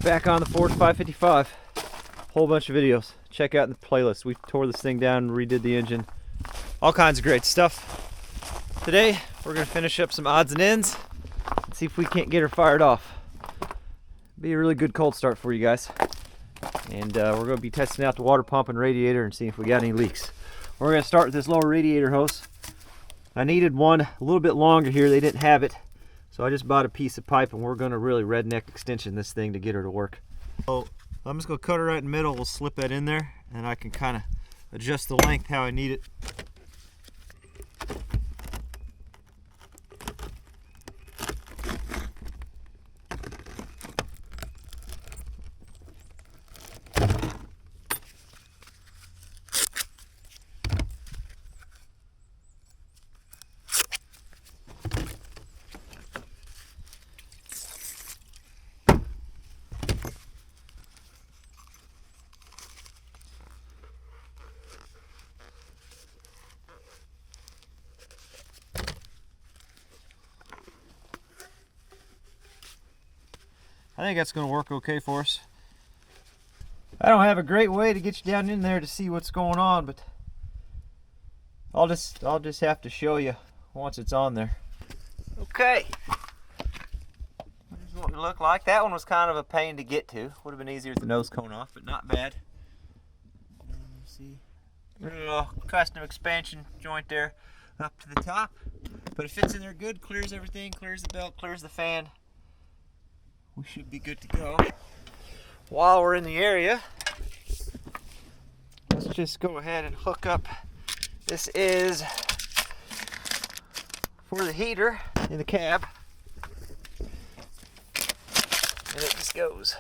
Back on the Ford 555. Whole bunch of videos. Check out in the playlist. We tore this thing down and redid the engine. All kinds of great stuff. Today, we're going to finish up some odds and ends and see if we can't get her fired off. Be a really good cold start for you guys. And we're going to be testing out the water pump and radiator and seeing if we got any leaks. We're going to start with this lower radiator hose. I needed one a little bit longer here. They didn't have it. So I just bought a piece of pipe and we're going to really redneck extension this thing to get her to work. So I'm just going to cut her right in the middle. We'll slip that in there and I can kind of adjust the length how I need it. I think that's going to work okay for us. I don't have a great way to get you down in there to see what's going on, but I'll just have to show you once it's on there. Okay. This is what it looked like. That one was kind of a pain to get to. Would have been easier with the nose cone off, but not bad. See, little custom expansion joint there up to the top, but it fits in there good. Clears everything. Clears the belt. Clears the fan. We should be good to go. While we're in the area, let's just go ahead and hook up. This is for the heater in the cab. And it just goes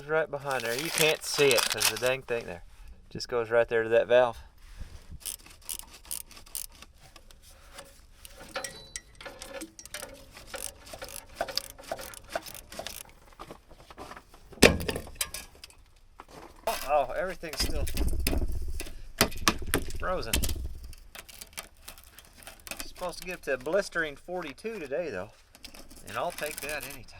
right behind there. You can't see it because the dang thing there just goes right there to that valve. Oh, everything's still frozen. It's supposed to get up to a blistering 42 today, though, and I'll take that anytime.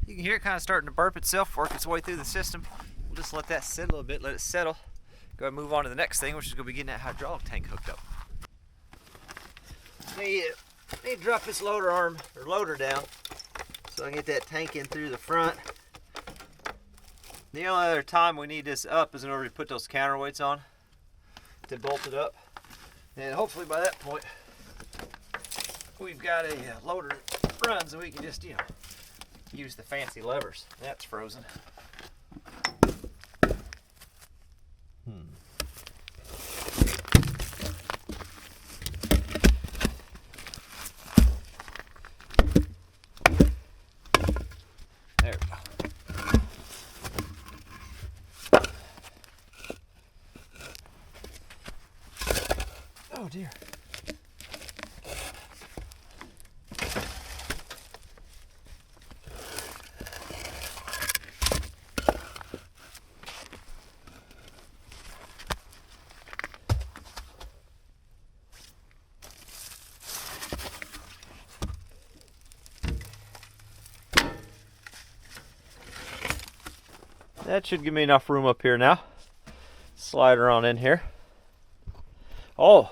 You can hear it kind of starting to burp itself, work its way through the system. We'll just let that sit a little bit, let it settle. Go ahead and move on to the next thing, which is going to be getting that hydraulic tank hooked up. Need to drop this loader arm, or loader down, so I can get that tank in through the front. The only other time we need this up is in order to put those counterweights on to bolt it up. And hopefully by that point, we've got a loader that runs and we can just, use the fancy levers. That's frozen. There we go. Oh dear. That should give me enough room up here now. Slide her on in here. Oh,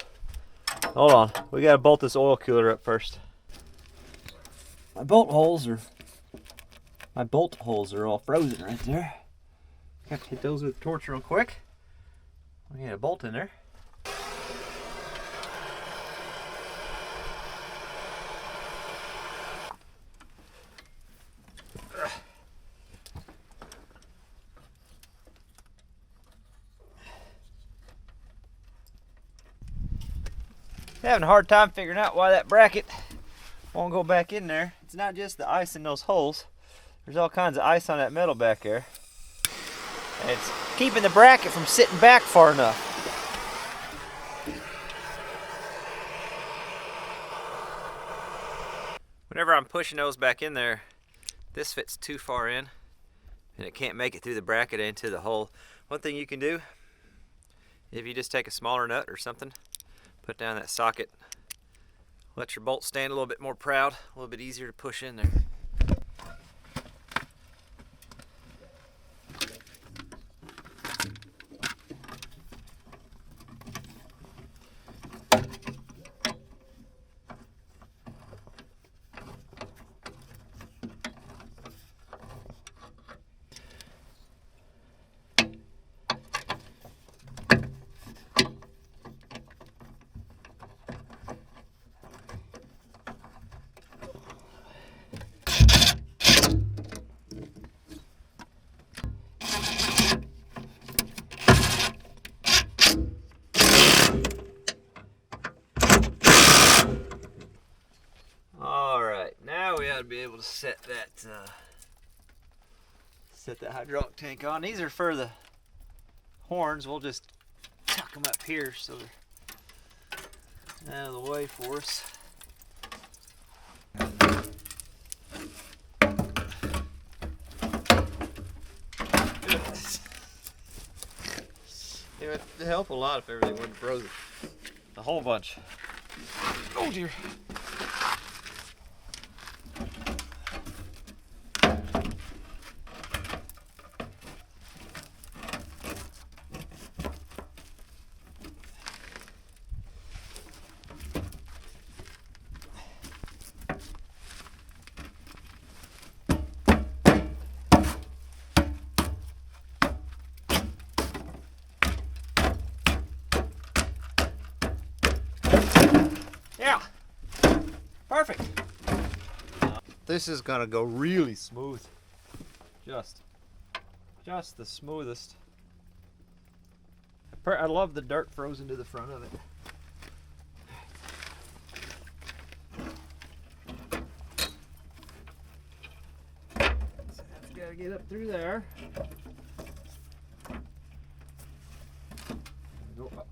hold on. We gotta bolt this oil cooler up first. My bolt holes are all frozen right there. Got to hit those with a torch real quick. We got a bolt in there. Having a hard time figuring out why that bracket won't go back in there. It's not just the ice in those holes. There's all kinds of ice on that metal back there. And it's keeping the bracket from sitting back far enough. Whenever I'm pushing those back in there, this fits too far in and it can't make it through the bracket into the hole. One thing you can do, if you just take a smaller nut or something, put down that socket, let your bolt stand a little bit more proud, a little bit easier to push in there. Be able to set that hydraulic tank on. These are for the horns. We'll just tuck them up here so they're out of the way for us. It would help a lot if everything wouldn't frozen. A whole bunch. Oh dear. Yeah, perfect. This is gonna go really smooth. Just the smoothest. I love the dirt frozen to the front of it. So that's gotta get up through there. Go up.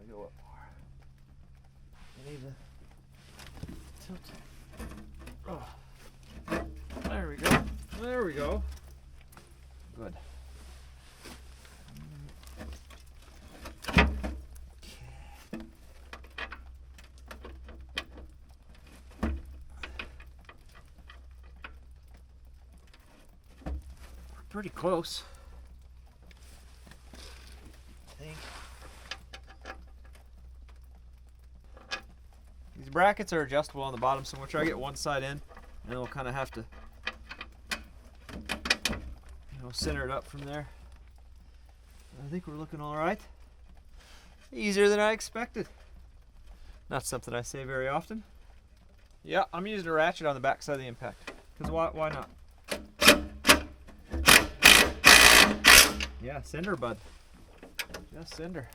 Go up more. I need to tilt it. Oh. There we go. There we go. Good. Okay. We're pretty close, I think. These brackets are adjustable on the bottom, so we'll try to get one side in, and then we'll kind of have to, center it up from there. I think we're looking all right. Easier than I expected. Not something I say very often. Yeah, I'm using a ratchet on the back side of the impact. Because why not? Yeah, cinder, bud. Just cinder.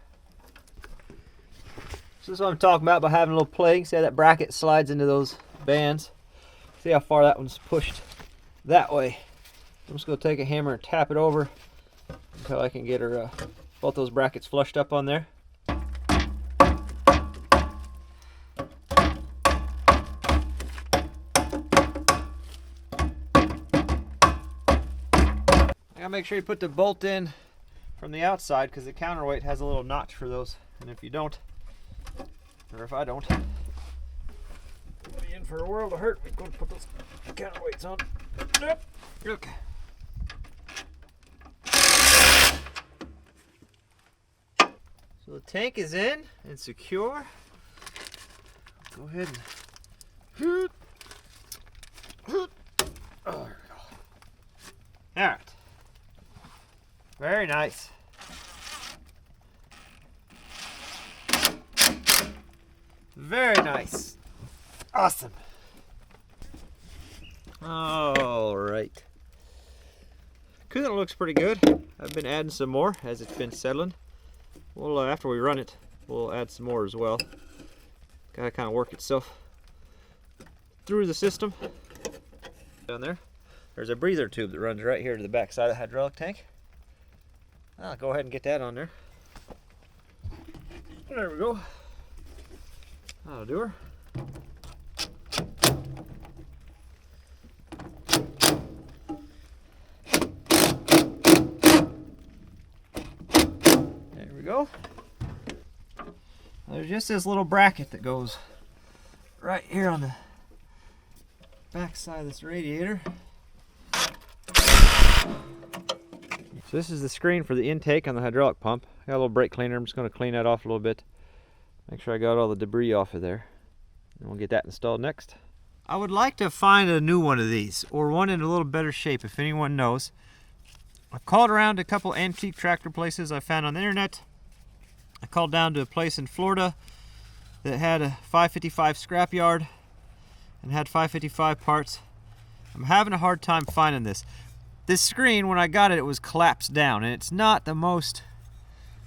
So this is what I'm talking about by having a little plating. See how that bracket slides into those bands? See how far that one's pushed that way. I'm just going to take a hammer and tap it over until I can get her both those brackets flushed up on there. I gotta make sure you put the bolt in from the outside because the counterweight has a little notch for those, and if you don't, or if I don't, we'll be in for a world of hurt. We're going to put those counterweights on. Yep. Okay. So the tank is in and secure. Go ahead and oh, there we go. All right. Very nice. Very nice. Awesome. All right. Coolant looks pretty good. I've been adding some more as it's been settling. we'll after we run it, we'll add some more as well. Gotta kind of work itself through the system. Down there, there's a breather tube that runs right here to the back side of the hydraulic tank. I'll go ahead and get that on there. There we go. That'll do her. There we go. There's just this little bracket that goes right here on the back side of this radiator. So this is the screen for the intake on the hydraulic pump. I got a little brake cleaner. I'm just going to clean that off a little bit. Make sure I got all the debris off of there. And we'll get that installed next. I would like to find a new one of these, or one in a little better shape if anyone knows. I've called around a couple antique tractor places I found on the internet. I called down to a place in Florida that had a 555 scrapyard and had 555 parts. I'm having a hard time finding this. This screen, when I got it, it was collapsed down, and it's not the most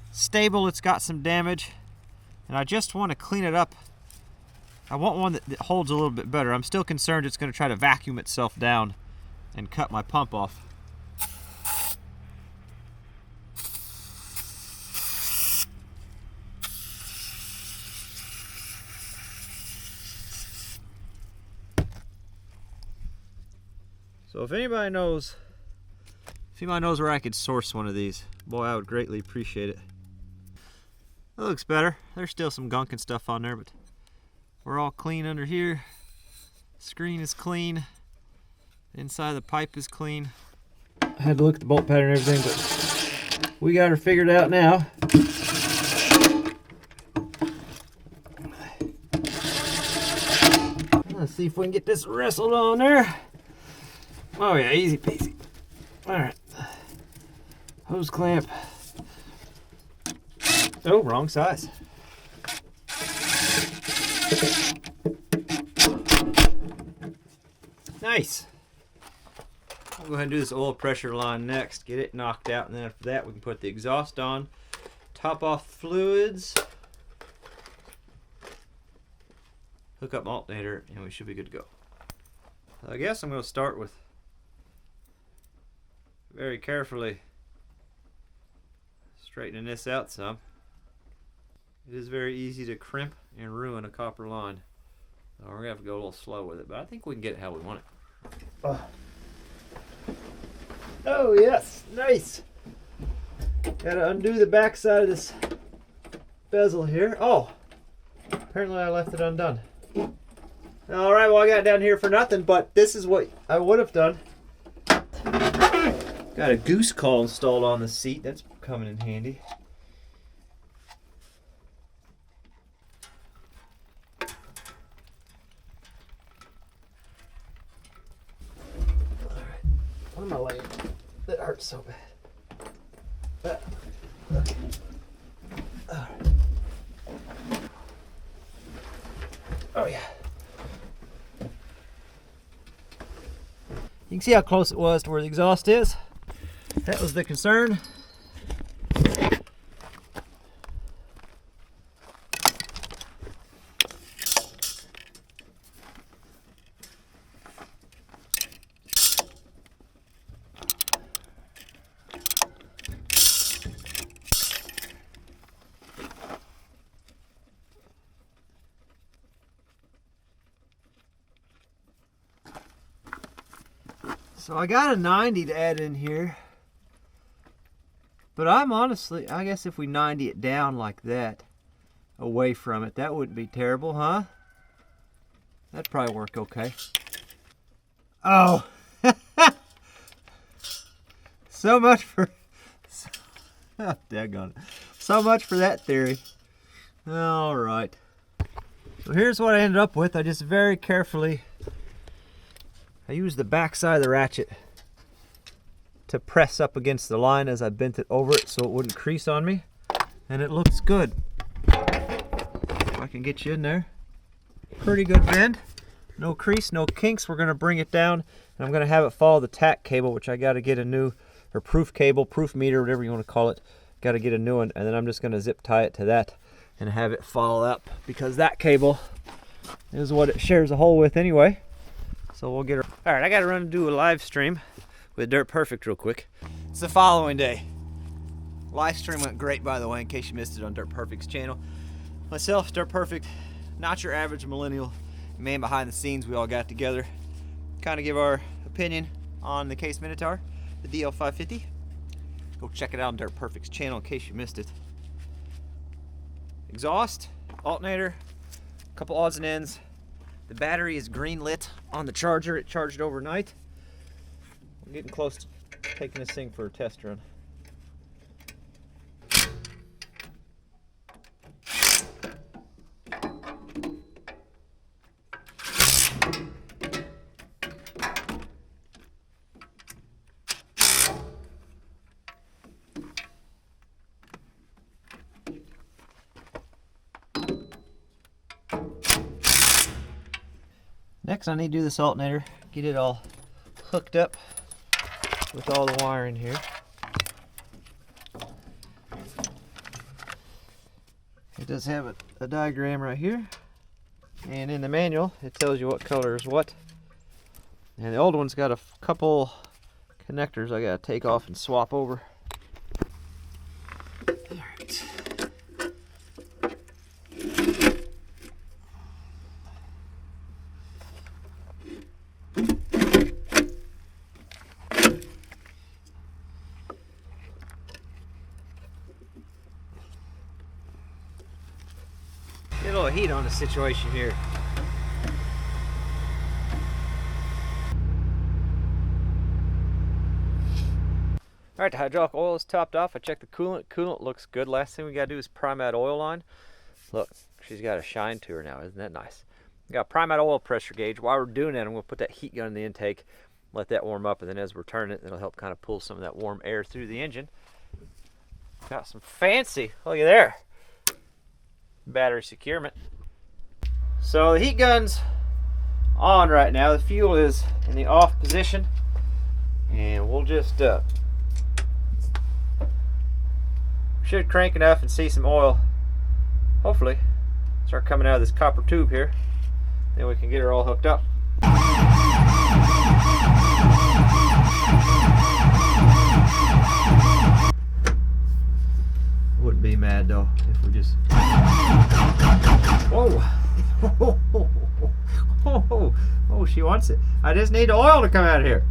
stable. It's got some damage, and I just want to clean it up. I want one that holds a little bit better. I'm still concerned it's going to try to vacuum itself down and cut my pump off. So if anybody knows where I could source one of these, boy, I would greatly appreciate it. That looks better. There's still some gunk and stuff on there, but we're all clean under here. Screen is clean. Inside the pipe is clean. I had to look at the bolt pattern and everything, but we got her figured out now. Let's see if we can get this wrestled on there. Oh yeah, easy peasy. All right. Hose clamp. Oh, wrong size. Nice. I'll go ahead and do this oil pressure line next, get it knocked out, and then after that we can put the exhaust on, top off fluids, hook up alternator, and we should be good to go. I guess I'm going to start with very carefully straightening this out some. It is very easy to crimp and ruin a copper line. We're going to have to go a little slow with it, but I think we can get it how we want it. Oh yes, nice. Gotta undo the back side of this bezel here. Oh, apparently I left it undone. Alright, well I got it down here for nothing, but this is what I would have done. Got a goose call installed on the seat. That's coming in handy. Alright, what am I laying? That hurts so bad. Okay. Alright. Oh yeah. You can see how close it was to where the exhaust is. That was the concern. So I got a 90 to add in here. But I'm honestly, I guess if we 90 it down like that, away from it, that wouldn't be terrible, huh? That'd probably work okay. Oh! So much for... Oh, daggone it. So much for that theory. Alright. So here's what I ended up with. I just very carefully... I used the back side of the ratchet to press up against the line as I bent it over it so it wouldn't crease on me. And it looks good. If I can get you in there. Pretty good bend. No crease, no kinks. We're going to bring it down and I'm going to have it follow the tack cable, which I got to get a new, or proof cable, proof meter, whatever you want to call it. got to get a new one, and then I'm just going to zip tie it to that and have it follow up, because that cable is what it shares a hole with anyway. So we'll get her. All right, I got to run and do a live stream with Dirt Perfect real quick. It's the following day. Live stream went great, by the way, in case you missed it on Dirt Perfect's channel. Myself, Dirt Perfect, not your average millennial man behind the scenes. We all got together, kind of give our opinion on the Case Minotaur, the DL550. Go check it out on Dirt Perfect's channel in case you missed it. Exhaust, alternator, a couple odds and ends. The battery is green lit on the charger. It charged overnight. I'm getting close to taking this thing for a test run. Next, I need to do this alternator, get it all hooked up with all the wiring here. It does have a diagram right here, and in the manual it tells you what color is what. And the old one's got a couple connectors I gotta take off and swap over. Alright. Get a little heat on the situation here. Alright, the hydraulic oil is topped off. I checked the coolant. Coolant looks good. Last thing we gotta do is prime that oil line. Look, she's got a shine to her now. Isn't that nice? We got to prime that oil pressure gauge. While we're doing that, I'm going to put that heat gun in the intake, let that warm up, and then as we're turning it, it'll help kind of pull some of that warm air through the engine. Got some fancy, look at there, battery securement. So the heat gun's on right now. The fuel is in the off position, and we'll just should crank enough and see some oil hopefully start coming out of this copper tube here. Then we can get her all hooked up. Wouldn't be mad though if we just. Whoa! Oh, she wants it. I just need the oil to come out of here.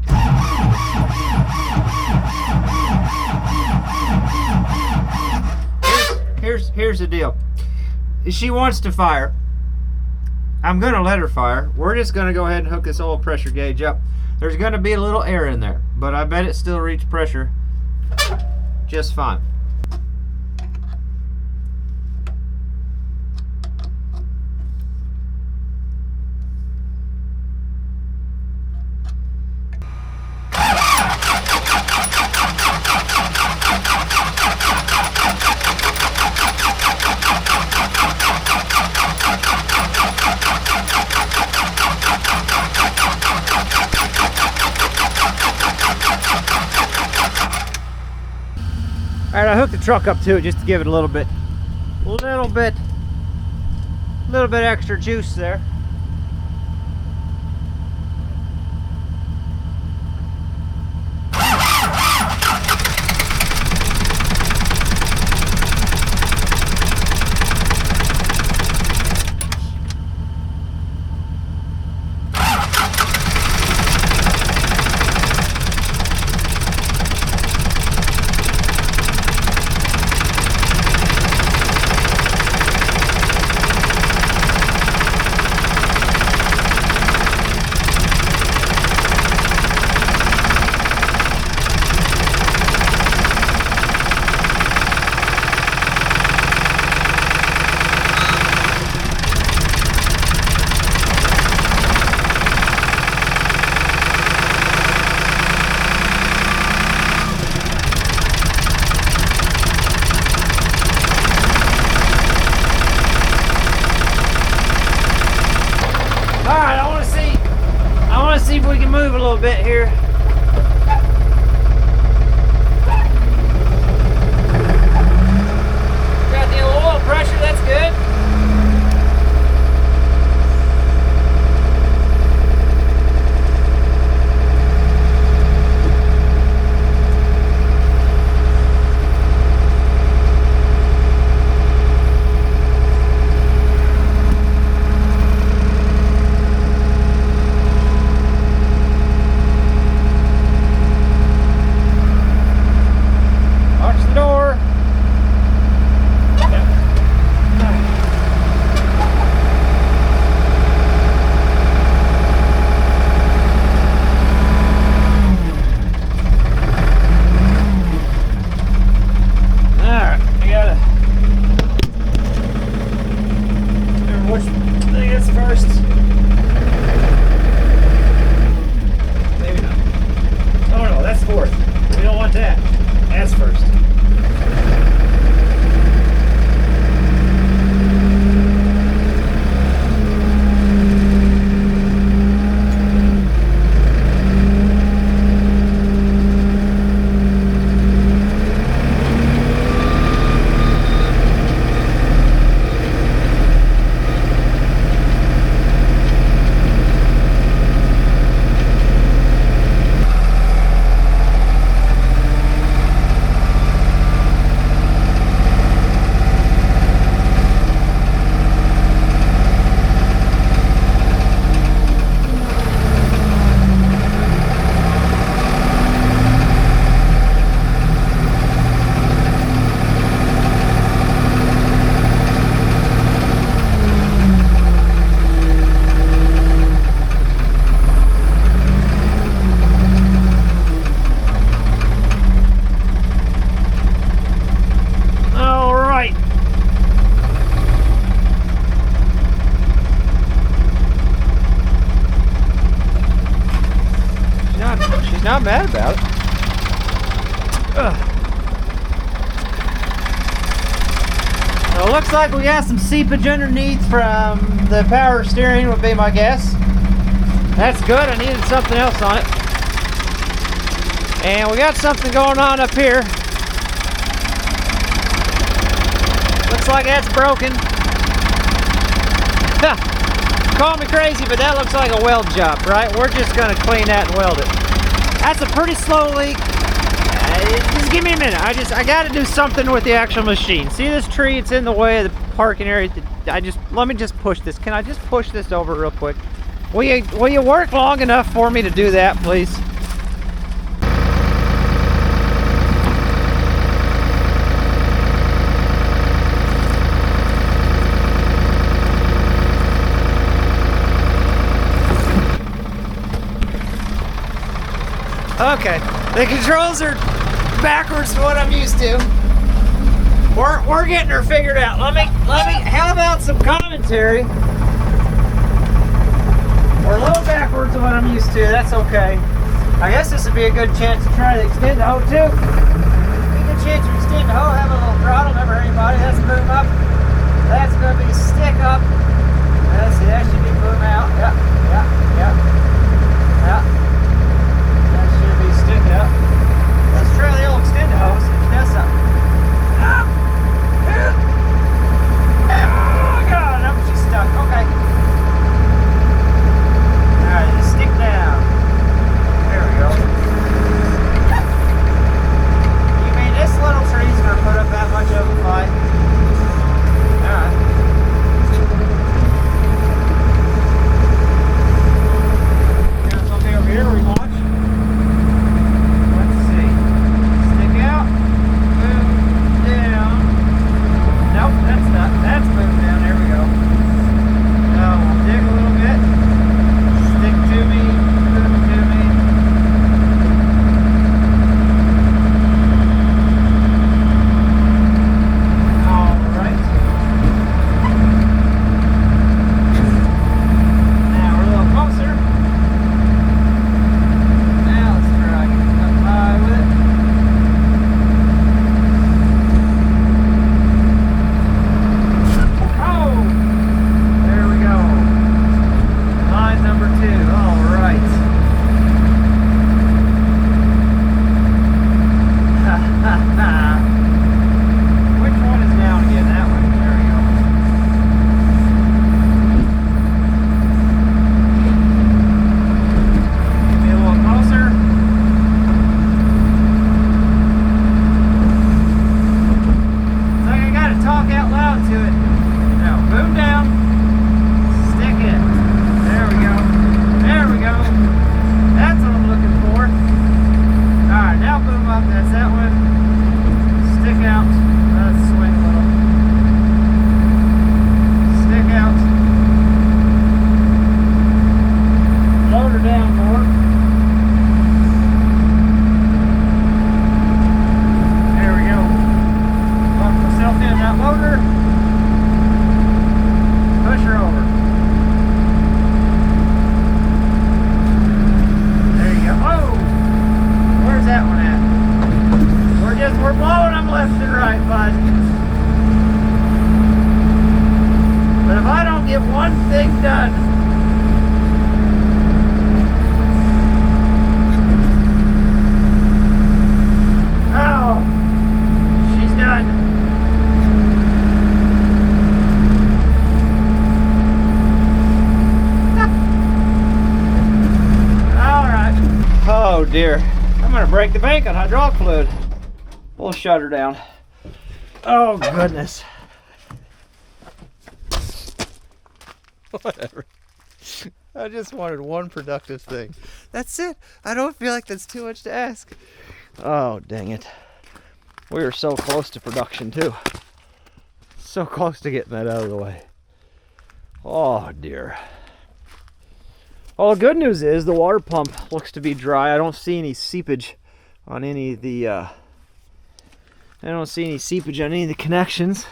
Here's the deal. She wants to fire. I'm gonna let her fire. We're just gonna go ahead and hook this oil pressure gauge up. There's gonna be a little air in there, but I bet it still reaches pressure just fine. Alright, I hooked the truck up to it just to give it a little bit extra juice there. See if we can move a little bit here. pressure, that's good. Watch the door. Alright, we gotta remember which thing is first. Maybe not. Oh no, that's fourth. We don't want that. That's first. Not mad about it. Well, it looks like we got some seepage underneath from the power steering, would be my guess. That's good. I needed something else on it. And we got something going on up here. Looks like that's broken. Call me crazy, but that looks like a weld job, right? We're just gonna clean that and weld it. That's a pretty slow leak. Just give me a minute. I gotta do something with the actual machine. See this tree? It's in the way of the parking area. Let me just push this. Can I just push this over real quick? Will you work long enough for me to do that, please? Okay, the controls are backwards to what I'm used to. We're getting her figured out. Let me. How about some commentary? We're a little backwards to what I'm used to. That's okay. I guess this would be a good chance to try to extend the hoe too. Be a good chance to extend the hoe. Have a little throttle. Remember, anybody? That's boom up. That's gonna be stick up. Let's see. That should be boom out. Yeah. Stick it up. Let's try the old extender hose. That's something. Oh god, no, she's stuck. Okay. Alright, just stick down. There we go. You mean this little tree's gonna put up that much of a fight? Alright. get one thing done. Oh, she's done. All right. Oh dear, I'm gonna break the bank on hydraulic fluid. We'll shut her down. Oh goodness. Whatever. I just wanted one productive thing. That's it. I don't feel like that's too much to ask. Oh, dang it. We were so close to production, too. So close to getting that out of the way. Oh, dear. Well, the good news is the water pump looks to be dry. I don't see any seepage on any of the connections.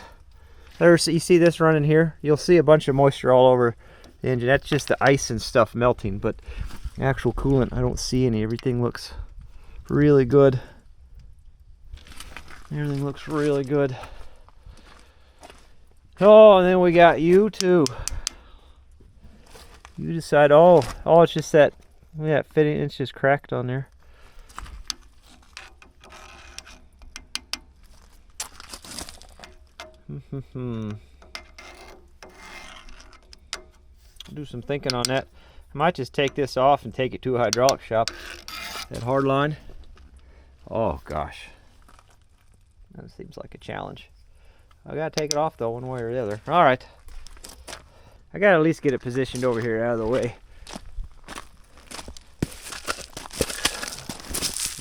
There's, you see this running here? You'll see a bunch of moisture all over the engine. That's just the ice and stuff melting, but the actual coolant, I don't see any. Everything looks really good. Everything looks really good. Oh, and then we got you too. You decide, oh, it's just that fitting, it's just cracked on there. Do some thinking on that. I might just take this off and take it to a hydraulic shop. That hard line. Oh gosh, that seems like a challenge. I gotta take it off though, one way or the other. All right, I gotta at least get it positioned over here out of the way.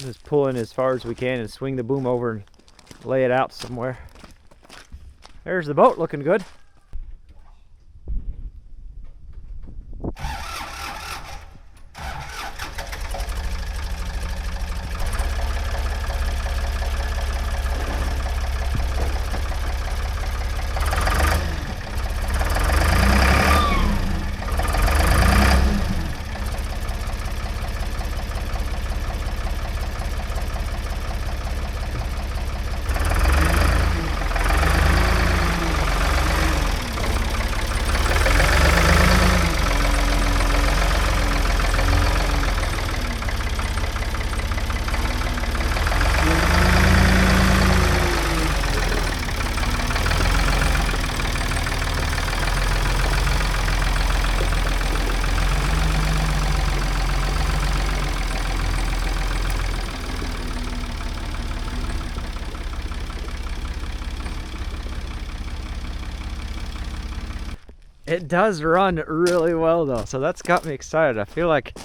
Just pull in as far as we can and swing the boom over and lay it out somewhere. There's the boat looking good. It does run really well though, so that's got me excited. I feel like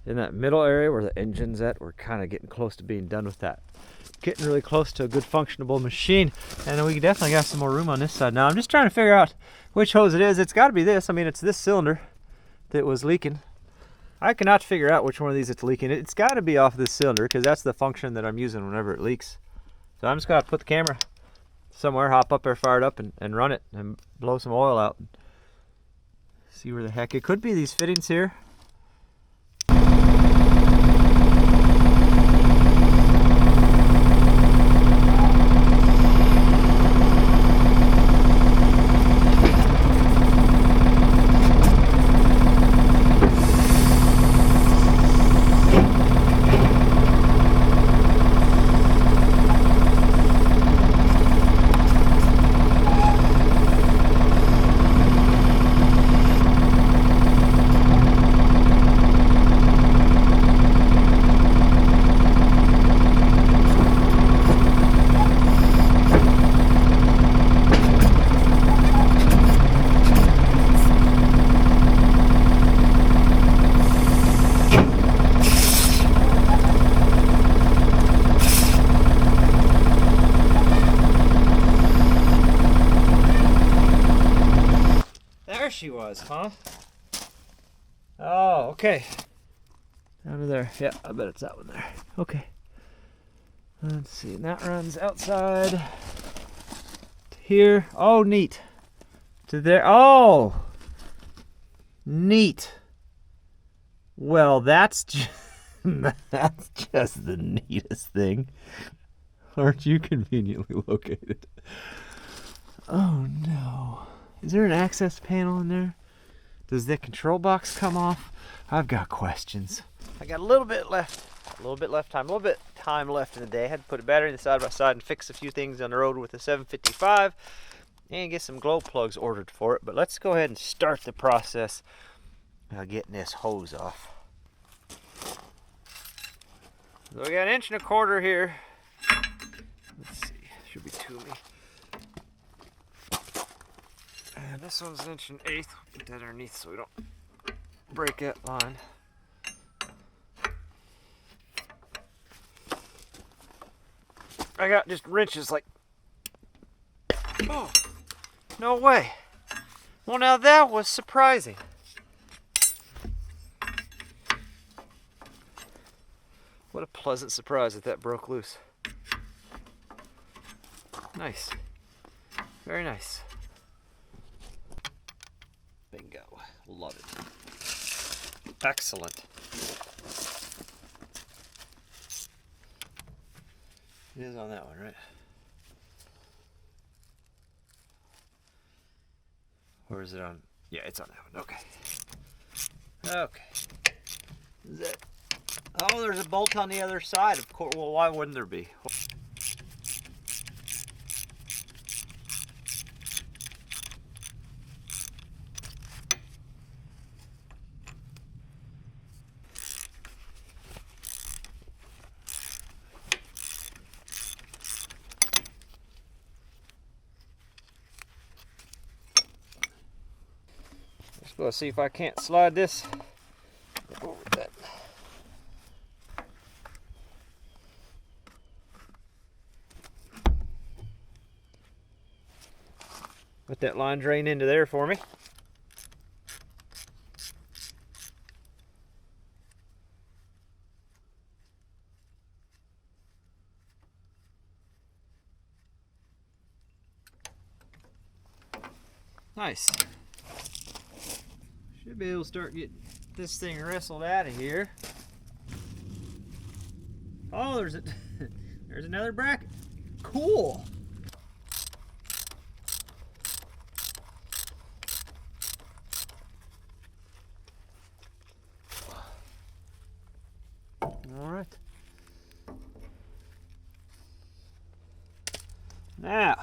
in that middle area where the engine's at, we're kind of getting close to being done with that. Getting really close to a good functionable machine, and we definitely got some more room on this side. Now I'm just trying to figure out which hose it is. It's got to be this. I mean, it's this cylinder that was leaking. I cannot figure out which one of these it's leaking. It's got to be off this cylinder because that's the function that I'm using whenever it leaks. So I'm just going to put the camera somewhere, hop up there, fire it up, and run it and blow some oil out. See where the heck it could be. These fittings here. She was, huh? Oh, okay. Down to there. Yeah, I bet it's that one there. Okay. Let's see. And that runs outside to here. Oh, neat. To there. Oh, neat. Well, that's just, that's just the neatest thing. Aren't you conveniently located? Oh no. Is there an access panel in there? Does the control box come off? I've got questions. I got a little bit left time left in the day. I had to put a battery in the side by side and fix a few things on the road with the 755 and get some glow plugs ordered for it. But let's go ahead and start the process of getting this hose off. So we got 1.25 inches here. Let's see, should be 2 of me. And this one's 1 1/8 inch. Put that underneath so we don't break that line. I got just wrenches like, oh, no way. Well, now that was surprising. What a pleasant surprise that broke loose. Nice. Very nice. Bingo. Love it. Excellent. It is on that one, right? Or is it on? Yeah, it's on that one. Okay. Okay. Is it? Oh, there's a bolt on the other side. Of course. Well, why wouldn't there be? Let's go see if I can't slide this over that. Let that line drain into there for me. Nice. Should be able to start getting this thing wrestled out of here. Oh, there's another bracket. Cool. All right. Now,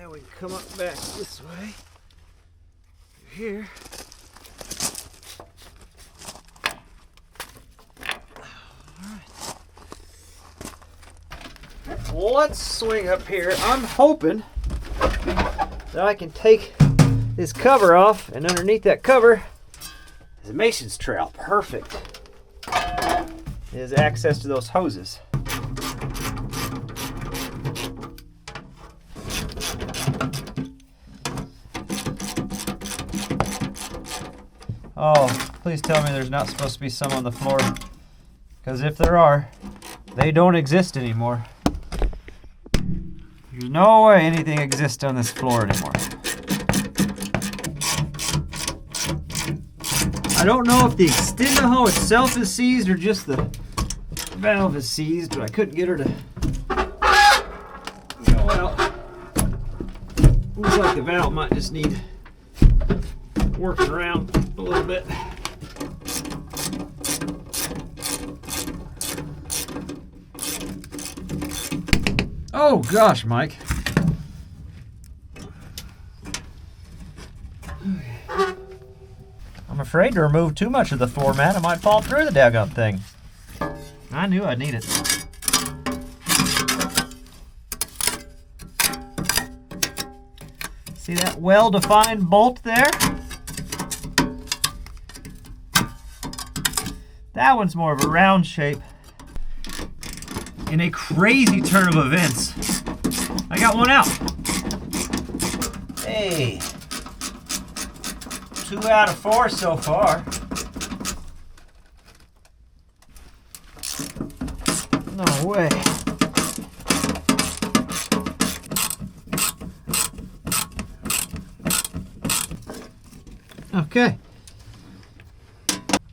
we can come up back this way. Here. Alright. Let's swing up here. I'm hoping that I can take this cover off, and underneath that cover is a mason's trowel. Perfect. Is access to those hoses. Oh, please tell me there's not supposed to be some on the floor. Because if there are, they don't exist anymore. There's no way anything exists on this floor anymore. I don't know if the extender hoe itself is seized or just the valve is seized, but I couldn't get her to go out. Looks like the valve might just need working around a little bit. Oh gosh, Mike. I'm afraid to remove too much of the floor mat. I might fall through the daggone thing. I knew I'd need it. See that well-defined bolt there? That one's more of a round shape. In a crazy turn of events, I got one out. Hey, 2 out of 4 so far. No way. Okay.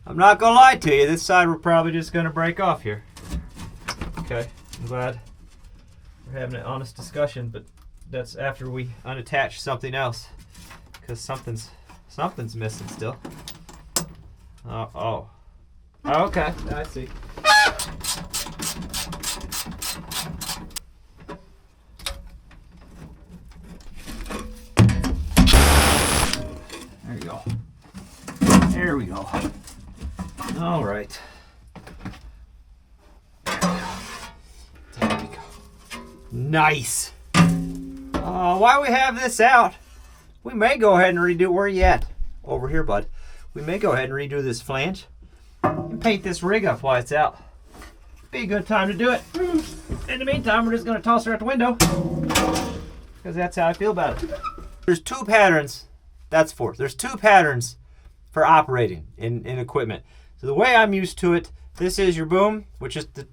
I'm not gonna lie to you, this side we're probably just gonna break off here. Okay, I'm glad we're having an honest discussion, but that's after we unattach something else, because something's Something's missing still. Oh, okay, I see. There you go. There we go. All right. There we go. Nice. While we have this out, we may go ahead and redo. Where you at? Over here, bud. We may go ahead and redo this flange and paint this rig up while it's out. Be a good time to do it. In the meantime, we're just going to toss her out the window because that's how I feel about it. There's two patterns. There's two patterns for operating in equipment. So the way I'm used to it, this is your boom, which is this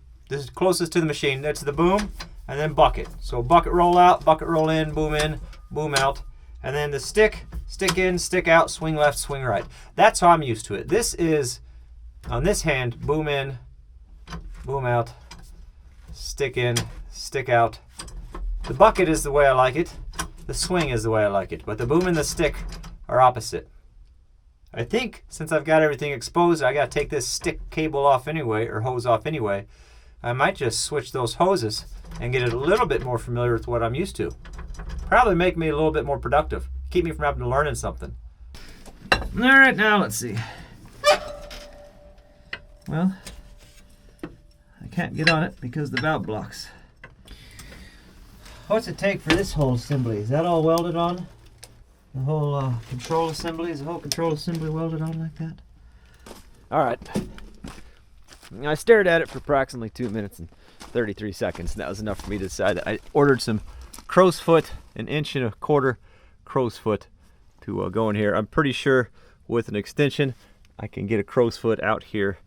is closest to the machine. That's the boom, and then bucket. So bucket roll out, bucket roll in, boom out. And then the stick in, stick out, swing left, swing right. That's how I'm used to it. This is, on this hand, boom in, boom out, stick in, stick out. The bucket is the way I like it. The swing is the way I like it. But the boom and the stick are opposite. I think since I've got everything exposed, I got to take this stick cable off anyway, or hose off anyway. I might just switch those hoses and get it a little bit more familiar with what I'm used to. Probably make me a little bit more productive. Keep me from having to learn something. All right, now let's see. Well, I can't get on it because the valve blocks. What's it take for this whole assembly? Is that all welded on? The whole control assembly? Is the whole control assembly welded on like that? All right. I stared at it for approximately 2 minutes and 33 seconds, and that was enough for me to decide that I ordered some crow's foot, 1.25 inch crow's foot to go in here. I'm pretty sure with an extension I can get a crow's foot out here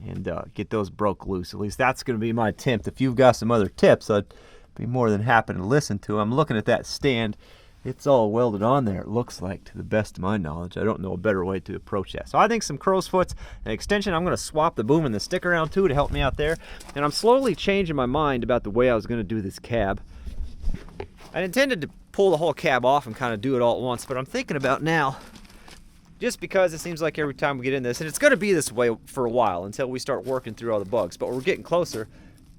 and get those broke loose. At least that's going to be my attempt. If you've got some other tips, I'd be more than happy to listen to. I'm looking at that stand. It's all welded on there, it looks like, to the best of my knowledge. I don't know a better way to approach that. So I think some crow's foots, an extension. I'm going to swap the boom and the stick around too to help me out there. And I'm slowly changing my mind about the way I was going to do this cab. I intended to pull the whole cab off and kind of do it all at once, but I'm thinking about now, just because it seems like every time we get in this, and it's going to be this way for a while until we start working through all the bugs, but we're getting closer.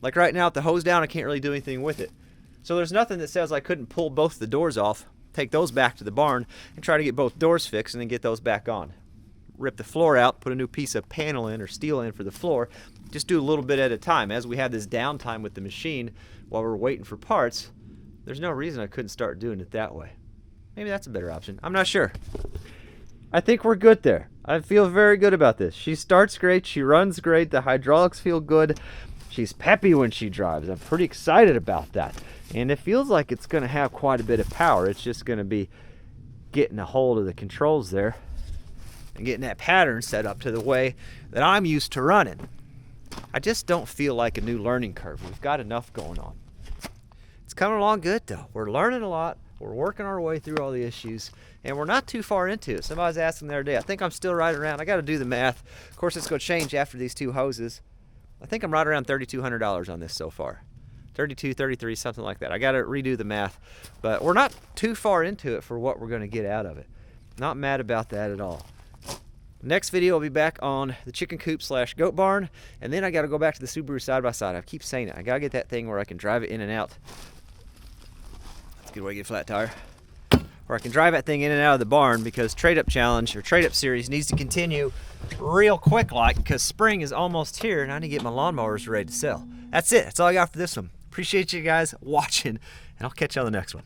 Like right now with the hose down, I can't really do anything with it. So there's nothing that says I couldn't pull both the doors off, take those back to the barn, and try to get both doors fixed and then get those back on. Rip the floor out, put a new piece of panel in or steel in for the floor. Just do a little bit at a time. As we have this downtime with the machine while we're waiting for parts, there's no reason I couldn't start doing it that way. Maybe that's a better option. I'm not sure. I think we're good there. I feel very good about this. She starts great. She runs great. The hydraulics feel good. She's peppy when she drives. I'm pretty excited about that. And it feels like it's going to have quite a bit of power. It's just going to be getting a hold of the controls there and getting that pattern set up to the way that I'm used to running. I just don't feel like a new learning curve. We've got enough going on. It's coming along good though. We're learning a lot. We're working our way through all the issues, and we're not too far into it. Somebody was asking the other day. I think I'm still right around. I got to do the math. Of course, it's going to change after these two hoses. I think I'm right around $3,200 on this so far. 32, 33, something like that. I got to redo the math, but we're not too far into it for what we're going to get out of it. Not mad about that at all. Next video will be back on the chicken coop / goat barn, and then I got to go back to the Subaru side-by-side. I keep saying it. I got to get that thing where I can drive it in and out. That's a good way to get a flat tire. Where I can drive that thing in and out of the barn, because trade-up challenge or trade-up series needs to continue real quick because spring is almost here and I need to get my lawnmowers ready to sell. That's it. That's all I got for this one. Appreciate you guys watching, and I'll catch you on the next one.